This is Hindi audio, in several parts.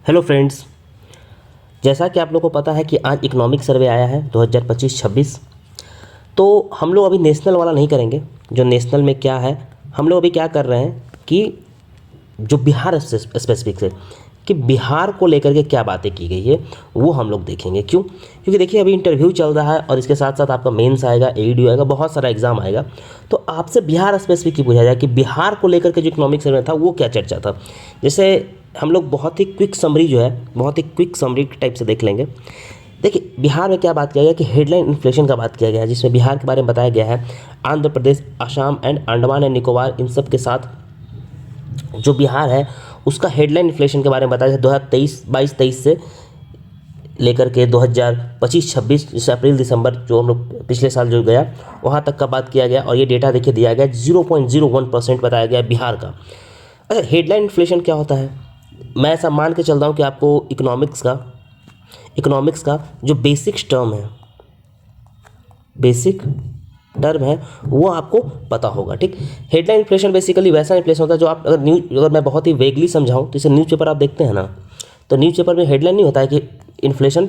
हेलो फ्रेंड्स, जैसा कि आप लोगों को पता है कि आज इकोनॉमिक सर्वे आया है 2025-26। तो हम लोग अभी नेशनल वाला नहीं करेंगे। जो नेशनल में क्या है, हम लोग अभी क्या कर रहे हैं कि जो बिहार स्पेसिफिक से कि बिहार को लेकर के क्या बातें की गई है वो हम लोग देखेंगे। क्यों? क्योंकि देखिए अभी इंटरव्यू चल रहा है और इसके साथ साथ आपका मेंस आएगा, एईडी आएगा, बहुत सारा एग्जाम आएगा। तो आपसे बिहार स्पेसिफिक ही पूछा जाए कि बिहार को लेकर के जो इकोनॉमिक सर्वे था वो क्या चर्चा था। जैसे हम लोग बहुत ही क्विक समरी जो है, बहुत ही क्विक समरी टाइप से देख लेंगे। देखिए बिहार में क्या बात किया गया कि हेडलाइन इन्फ्लेशन का बात किया गया है, जिसमें बिहार के बारे में बताया गया है आंध्र प्रदेश, असम एंड अंडमान एंड निकोबार, इन सब के साथ जो बिहार है उसका हेडलाइन इन्फ्लेशन के बारे में बताया जाए 2022-23 से लेकर के 2025-26 जैसे अप्रैल दिसंबर जो हम लोग पिछले साल जो गया वहाँ तक का बात किया गया। और ये डेटा देखिए दिया गया 0.01% बताया गया बिहार का। अच्छा, हेडलाइन इन्फ्लेशन क्या होता है? मैं ऐसा मान के चल रहा हूँ कि आपको इकोनॉमिक्स का जो बेसिक टर्म है वो आपको पता होगा। ठीक, हेडलाइन इन्फ्लेशन बेसिकली वैसा इन्फ्लेशन होता है जो आप अगर मैं बहुत ही वेगली समझाऊं तो इसे न्यूज़पेपर आप देखते हैं ना, तो न्यूज़पेपर में हेडलाइन नहीं होता है कि इन्फ्लेशन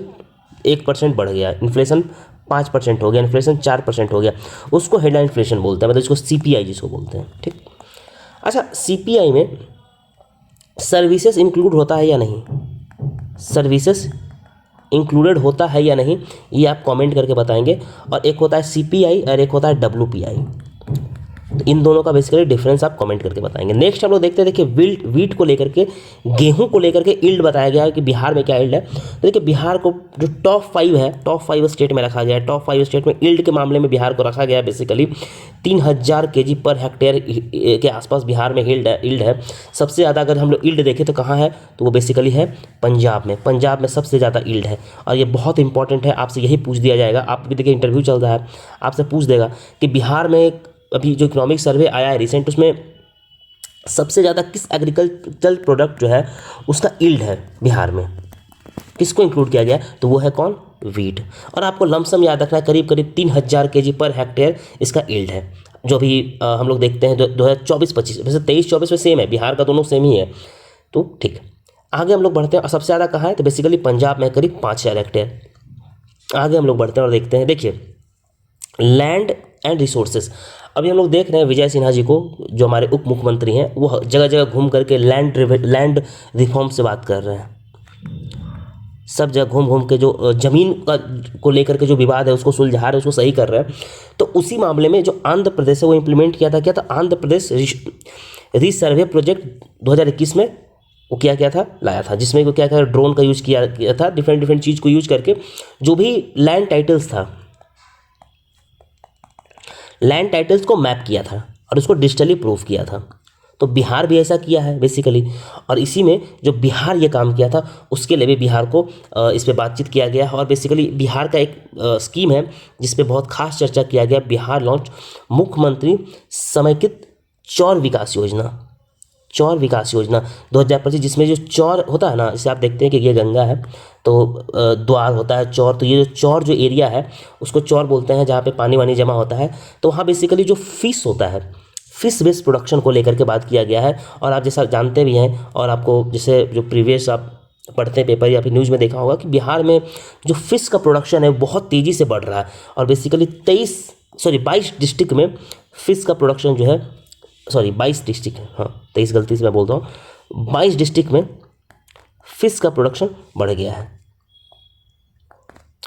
1% बढ़ गया, इन्फ्लेशन 5% हो गया, इन्फ्लेशन 4% हो गया, उसको हेडलाइन इन्फ्लेशन बोलते हैं, मतलब इसको सीपीआई जिसको बोलते हैं। ठीक, अच्छा, सीपीआई में सर्विसेज इंक्लूड होता है या नहीं, सर्विसेज इंक्लूडेड होता है या नहीं, ये आप कमेंट करके बताएंगे। और एक होता है सीपीआई और एक होता है डब्ल्यूपीआई, तो इन दोनों का बेसिकली डिफरेंस आप कमेंट करके बताएंगे। नेक्स्ट हम लोग देखते हैं, देखिए वीट को लेकर के, गेहूं को लेकर के इल्ड बताया गया है कि बिहार में क्या इल्ड है। तो देखिए बिहार को जो टॉप 5 स्टेट में रखा गया है, टॉप 5 स्टेट में इल्ड के मामले में बिहार को रखा गया है। बेसिकली 3000 केजी पर हेक्टेयर के आसपास बिहार में इल्ड है। सबसे ज़्यादा अगर हम लोग इल्ड देखें तो कहाँ है, तो वो बेसिकली है पंजाब में सबसे ज़्यादा इल्ड है। और ये बहुत इंपॉर्टेंट है, आपसे यही पूछ दिया जाएगा। आप भी देखिए इंटरव्यू चल रहा है, आपसे पूछ देगा कि बिहार में अभी जो इकोनॉमिक सर्वे आया है रिसेंट, उसमें सबसे ज़्यादा किस एग्रीकल्चरल प्रोडक्ट जो है उसका इल्ड है बिहार में, किसको इंक्लूड किया गया, तो वो है कौन, वीट। और आपको लमसम याद रखना है करीब 3000 केजी पर हेक्टेयर इसका इल्ड है। जो भी हम लोग देखते हैं 2024-25, वैसे 23-24 में सेम है, बिहार का दोनों सेम ही है। तो ठीक, आगे हम लोग बढ़ते हैं। और सबसे ज़्यादा कहाँ है, तो बेसिकली पंजाब में करीब 5000 हेक्टेयर। आगे हम लोग बढ़ते हैं और देखते हैं, देखिए लैंड एंड रिसोर्सेज। अभी हम लोग देख रहे हैं विजय सिन्हा जी को, जो हमारे उप मुख्यमंत्री हैं, वो जगह जगह घूम करके लैंड रिफॉर्म से बात कर रहे हैं। सब जगह घूम घूम के जो जमीन का को लेकर के जो विवाद है उसको सुलझा रहे हैं, उसको सही कर रहे हैं। तो उसी मामले में जो आंध्र प्रदेश है वो इम्प्लीमेंट किया था, क्या था, आंध्र प्रदेश रीसर्वे प्रोजेक्ट 2021 में वो क्या था, लाया था, जिसमें वो क्या ड्रोन का यूज़ किया था, डिफरेंट चीज़ को यूज करके जो भी लैंड टाइटल्स को मैप किया था और उसको डिजिटली प्रूफ किया था। तो बिहार भी ऐसा किया है बेसिकली। और इसी में जो बिहार ये काम किया था उसके लिए भी बिहार को इस पर बातचीत किया गया। और बेसिकली बिहार का एक स्कीम है जिस पे बहुत खास चर्चा किया गया, बिहार लॉन्च मुख्यमंत्री समेकित चौर विकास योजना 2025, जिसमें जो चौर होता है ना, जैसे आप देखते हैं कि ये गंगा है तो द्वार होता है चौर, तो ये जो चौर जो एरिया है उसको चौर बोलते हैं, जहाँ पे पानी वानी जमा होता है। तो वहाँ बेसिकली जो फिश होता है, फिश बेस्ड प्रोडक्शन को लेकर के बात किया गया है। और आप जैसा जानते भी हैं, और आपको जैसे जो प्रीवियस आप पढ़ते हैं पेपर या फिर न्यूज़ में देखा होगा कि बिहार में जो फिश का प्रोडक्शन है बहुत तेज़ी से बढ़ रहा है। और बेसिकली 22 डिस्ट्रिक्ट में फिश का प्रोडक्शन जो है, 22 डिस्ट्रिक्ट है, हाँ 23 गलती से मैं बोलता हूँ, 22 डिस्ट्रिक्ट में फिश का प्रोडक्शन बढ़ गया है,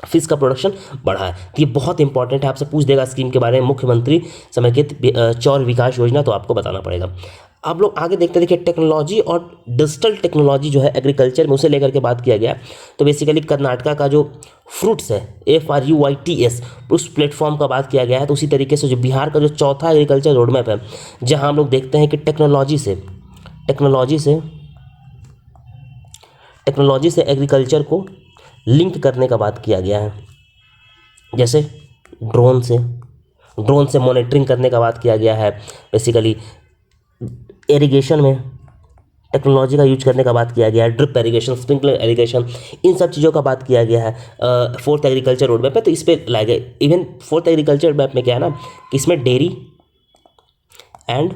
फिश का प्रोडक्शन बढ़ा है। तो ये बहुत इंपॉर्टेंट है, आपसे पूछ देगा स्कीम के बारे में, मुख्यमंत्री समेकित चौर विकास योजना, तो आपको बताना पड़ेगा। आप लोग आगे देखते हैं, देखिए टेक्नोलॉजी और डिजिटल टेक्नोलॉजी जो है एग्रीकल्चर में, उसे लेकर के बात किया गया। तो बेसिकली कर्नाटका का जो फ्रूट्स है FRUITS, उस प्लेटफॉर्म का बात किया गया है। तो उसी तरीके से जो बिहार का जो चौथा एग्रीकल्चर रोड मैप है, जहाँ हम लोग देखते हैं कि टेक्नोलॉजी से एग्रीकल्चर को लिंक करने का बात किया गया है। जैसे ड्रोन से मॉनिटरिंग करने का बात किया गया है। बेसिकली इरिगेशन में टेक्नोलॉजी का यूज करने का बात किया गया है, ड्रिप इरिगेशन, स्प्रिंकलर इरिगेशन, इन सब चीज़ों का बात किया गया है फोर्थ एग्रीकल्चर रोड मैप पे। तो इस पर लाए गए। इवन फोर्थ एग्रीकल्चर मैप में क्या है ना कि इसमें डेयरी एंड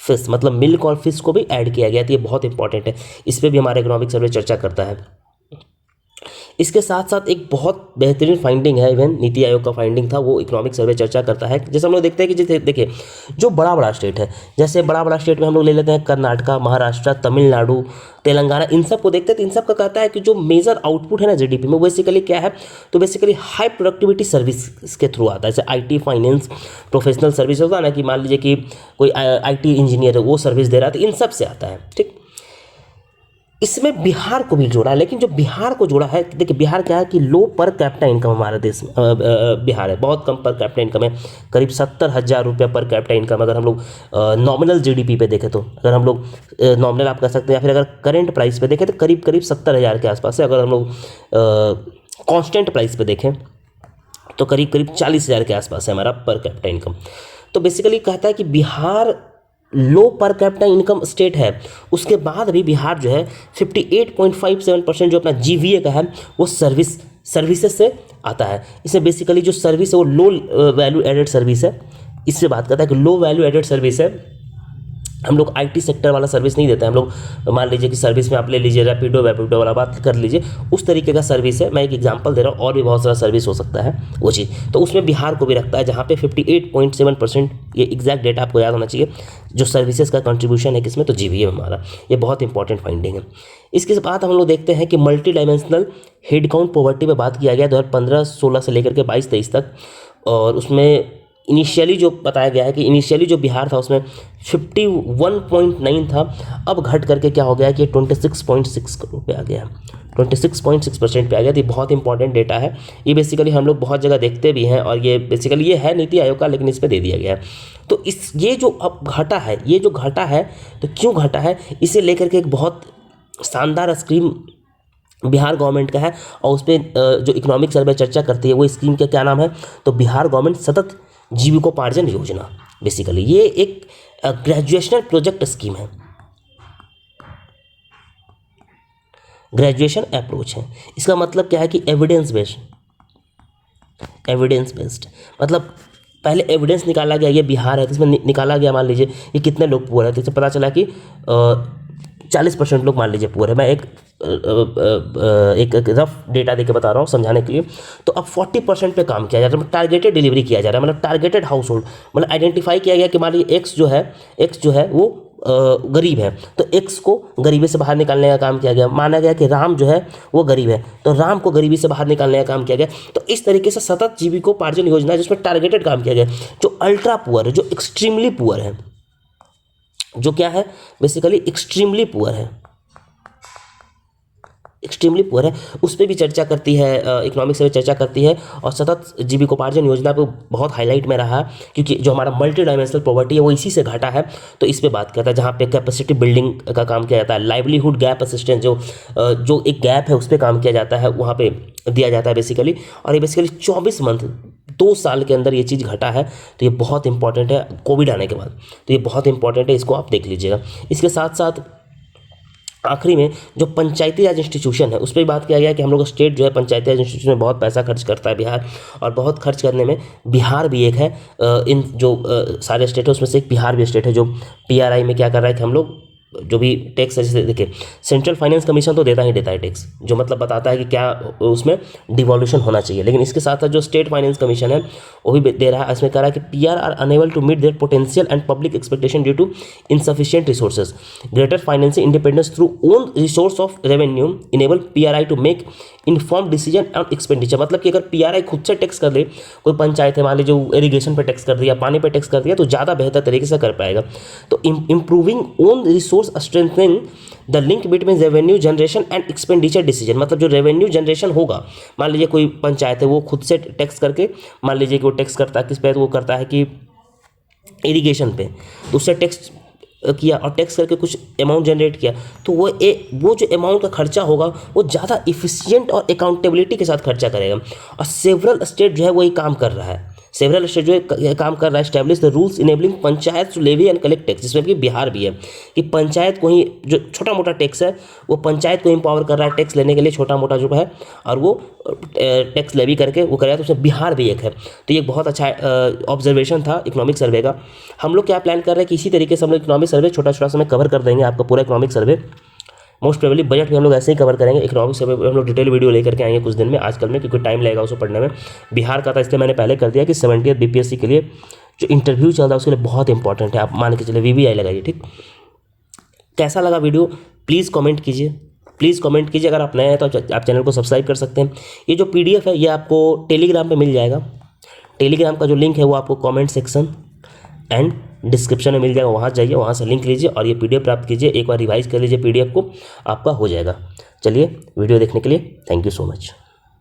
फिश, मतलब मिल्क और फिश को भी ऐड किया गया, तो ये बहुत इंपॉर्टेंट है, इस पर भी हमारा इकोनॉमिक सर्वे चर्चा करता है। इसके साथ साथ एक बहुत बेहतरीन फाइंडिंग है, इवन नीति आयोग का फाइंडिंग था, वो इकोनॉमिक सर्वे चर्चा करता है। जैसे हम लोग देखते हैं कि जैसे देखिए जो बड़ा बड़ा स्टेट है, जैसे बड़ा बड़ा स्टेट में हम लोग ले लेते हैं कर्नाटका, महाराष्ट्र, तमिलनाडु, तेलंगाना, इन सब को देखते हैं तो इन सब का कहता है कि जो मेजर आउटपुट है ना जीडीपी में, वो बेसिकली क्या है, तो बेसिकली हाई प्रोडक्टिविटी सर्विस के थ्रू आता है। जैसे आईटी, फाइनेंस, प्रोफेशनल सर्विस होता है ना, कि मान लीजिए कि कोई आईटी इंजीनियर है, वो सर्विस दे रहा है, तो इन सब से आता है। ठीक, इसमें बिहार को भी जोड़ा है, लेकिन जो बिहार को जोड़ा है, देखिए बिहार क्या है कि लो पर कैपिटा इनकम हमारे देश में बिहार है, बहुत कम पर कैपिटा इनकम है, करीब 70,000 रुपये पर कैपिटा इनकम। अगर हम लोग नॉमिनल जीडीपी पे देखें, तो अगर हम लोग नॉमिनल आप कह सकते हैं, या फिर अगर करेंट प्राइस पे देखें तो करीब करीब 70,000 के आसपास है। अगर हम लोग कांस्टेंट प्राइस पे देखें तो करीब करीब 40,000 के आसपास है हमारा पर कैपिटा इनकम। तो बेसिकली कहता है कि बिहार लो पर कैपिटा इनकम स्टेट है, उसके बाद भी बिहार जो है 58.57% जो अपना जीवीए का है वो सर्विसेज से आता है। इसमें बेसिकली जो सर्विस है वो लो वैल्यू एडेड सर्विस है। इससे बात करता है कि लो वैल्यू एडेड सर्विस है, हम लोग आईटी सेक्टर वाला सर्विस नहीं देते हैं। हम लोग मान लीजिए कि सर्विस में आप ले लीजिए रैपिडो वाला बात कर लीजिए, उस तरीके का सर्विस है। मैं एक एग्जांपल दे रहा हूँ, और भी बहुत सारा सर्विस हो सकता है वो चीज़, तो उसमें बिहार को भी रखता है, जहाँ पे 58.7%, ये एग्जैक्ट डेटा आपको याद होना चाहिए, जो सर्विसेज का कंट्रीब्यूशन है किसमें, तो जीवीए में हमारा। ये बहुत इंपॉर्टेंट फाइंडिंग है। इसके बाद हम लोग देखते हैं कि multi dimensional head count poverty पर बात किया गया 2015-16 से लेकर के 22-23 तक, और उसमें इनिशियली जो बताया गया है कि इनिशियली जो बिहार था उसमें 51.9 था, अब घट करके क्या हो गया कि 26.6 करोड़ पे आ गया, 26.6% पे आ गया। तो ये बहुत इंपॉर्टेंट डेटा है, ये बेसिकली हम लोग बहुत जगह देखते भी हैं, और ये बेसिकली ये है नीति आयोग का, लेकिन इस पर दे दिया गया है। तो ये जो अब घटा है, ये जो घटा है, तो क्यों घटा है, इसे लेकर के एक बहुत शानदार स्कीम बिहार गवर्नमेंट का है, और उस पर जो इकोनॉमिक सर्वे चर्चा करती है, वो स्कीम का क्या नाम है, तो बिहार गवर्नमेंट सतत जीविकोपार्जन योजना। बेसिकली ये एक ग्रेजुएशनल प्रोजेक्ट स्कीम है, ग्रेजुएशन अप्रोच है। इसका मतलब क्या है कि एविडेंस बेस्ड, मतलब पहले एविडेंस निकाला गया, ये बिहार है तो इसमें निकाला गया, मान लीजिए ये कितने लोग पुअर है, तो इससे पता चला कि 40% लोग मान लीजिए पुअर है। मैं एक रफ डेटा देके बता रहा हूँ समझाने के लिए। तो अब 40% पे काम किया जा रहा है, टारगेटेड डिलीवरी किया जा रहा है, मतलब टारगेटेड हाउस होल्ड, मतलब आइडेंटिफाई किया गया कि मान लीजिए एक्स जो है वो गरीब है, तो एक्स को गरीबी से बाहर निकालने का काम किया गया। माना गया कि राम जो है वो गरीब है, तो राम को गरीबी से बाहर निकालने का काम किया गया। तो इस तरीके से सतत जीविकोपार्जन योजना है जिसमें टारगेटेड काम किया गया। जो अल्ट्रा पुअर है, जो एक्सट्रीमली पुअर है, जो क्या है बेसिकली एक्सट्रीमली पुअर है, उस पर भी चर्चा करती है, इकोनॉमिक सर्वे चर्चा करती है, और सतत जीविकोपार्जन योजना पे बहुत हाईलाइट में रहा, क्योंकि जो हमारा मल्टी डायमेंशनल पॉवर्टी है वो इसी से घटा है। तो इस पे बात करता है, जहाँ पे कैपेसिटी बिल्डिंग का काम किया जाता है, लाइवलीहुड गैप असिस्टेंस, जो एक गैप है उस पर काम किया जाता है, वहाँ पे दिया जाता है बेसिकली। और ये बेसिकली 24 मंथ 2 साल के अंदर ये चीज़ घटा है, तो ये बहुत इंपॉर्टेंट है कोविड आने के बाद, तो ये बहुत इंपॉर्टेंट है, इसको आप देख लीजिएगा। इसके साथ साथ आखिरी में जो पंचायती राज इंस्टीट्यूशन है उस पर बात किया गया कि हम लोग स्टेट जो है पंचायती राज इंस्टीट्यूशन में बहुत पैसा खर्च करता है बिहार, और बहुत खर्च करने में बिहार भी एक है। इन जो सारे स्टेट है उसमें से एक बिहार भी स्टेट है, जो पीआरआई में क्या कर रहा है कि हम लोग जो भी टैक्स है, जैसे देखिए सेंट्रल फाइनेंस कमीशन तो देता है टैक्स, जो मतलब बताता है कि क्या उसमें डिवॉल्यूशन होना चाहिए, लेकिन इसके साथ साथ जो स्टेट फाइनेंस कमीशन है वो भी दे रहा है। इसमें कह रहा है कि PR are unable to meet their potential and public expectation due to insufficient resources, greater financial independence through own resource of revenue enable PRI to make inform decision on expenditure. मतलब कि अगर पीआरआई खुद से टैक्स कर दे, कोई पंचायत है मान लीजिए जो इरीगेशन पर टैक्स कर दिया, पानी पर टैक्स कर दिया, तो ज़्यादा बेहतर तरीके से कर पाएगा। तो improving own resource strengthening the link between revenue generation and expenditure decision, मतलब जो रेवेन्यू जनरेशन होगा, मान लीजिए कोई पंचायत है वो खुद से टैक्स करके, मान लीजिए कि वो टैक्स करता है किस पे, तो वो करता है कि इरीगेशन पे, तो उससे टैक्स किया और टैक्स करके कुछ अमाउंट जनरेट किया, तो वो जो अमाउंट का खर्चा होगा वो ज़्यादा इफिशिएंट और अकाउंटेबिलिटी के साथ खर्चा करेगा। और सेवरल स्टेट जो है वही काम कर रहा है, सेवरल स्टेट जो है काम कर रहा है establish the rules enabling panchayat to levy and collect tax, जिसमें कि बिहार भी है कि पंचायत को ही जो छोटा मोटा टैक्स है वो पंचायत को एम्पावर कर रहा है टैक्स लेने के लिए, छोटा मोटा जो है, और वो टैक्स लेवी करके वो करेगा। तो उसमें बिहार भी एक है। तो ये बहुत अच्छा ऑब्जर्वेशन था इकोनॉमिक सर्वे का। हम लोग क्या प्लान कर रहे हैं कि इसी तरीके से हम लोग इकोनॉमिक सर्वे छोटा छोटा समय कवर कर देंगे आपका पूरा economic survey. Most probably budget भी हम लोग ऐसे ही कवर करेंगे, इकोनॉमिक सर्वे हम लोग डिटेल वीडियो लेकर के आएंगे कुछ दिन में, आजकल में, क्योंकि टाइम लगेगा उसको पढ़ने में। बिहार का था इसलिए मैंने पहले कर दिया कि 70th बीपीएससी के लिए जो इंटरव्यू चल रहा है उसके लिए बहुत इंपॉर्टेंट है। आप मान के चले VVI लगाइए, ठीक। कैसा लगा वीडियो प्लीज़ कमेंट कीजिए, प्लीज़ कमेंट कीजिए। अगर आप नए हैं तो आप चैनल को सब्सक्राइब कर सकते हैं। ये जो PDF है ये आपको टेलीग्राम पे मिल जाएगा। टेलीग्राम का जो लिंक है वो आपको कमेंट सेक्शन एंड डिस्क्रिप्शन में मिल जाएगा, वहाँ जाइए, वहाँ से लिंक लीजिए और ये PDF प्राप्त कीजिए। एक बार रिवाइज कर लीजिए PDF को, आपका हो जाएगा। चलिए, वीडियो देखने के लिए थैंक यू सो मच।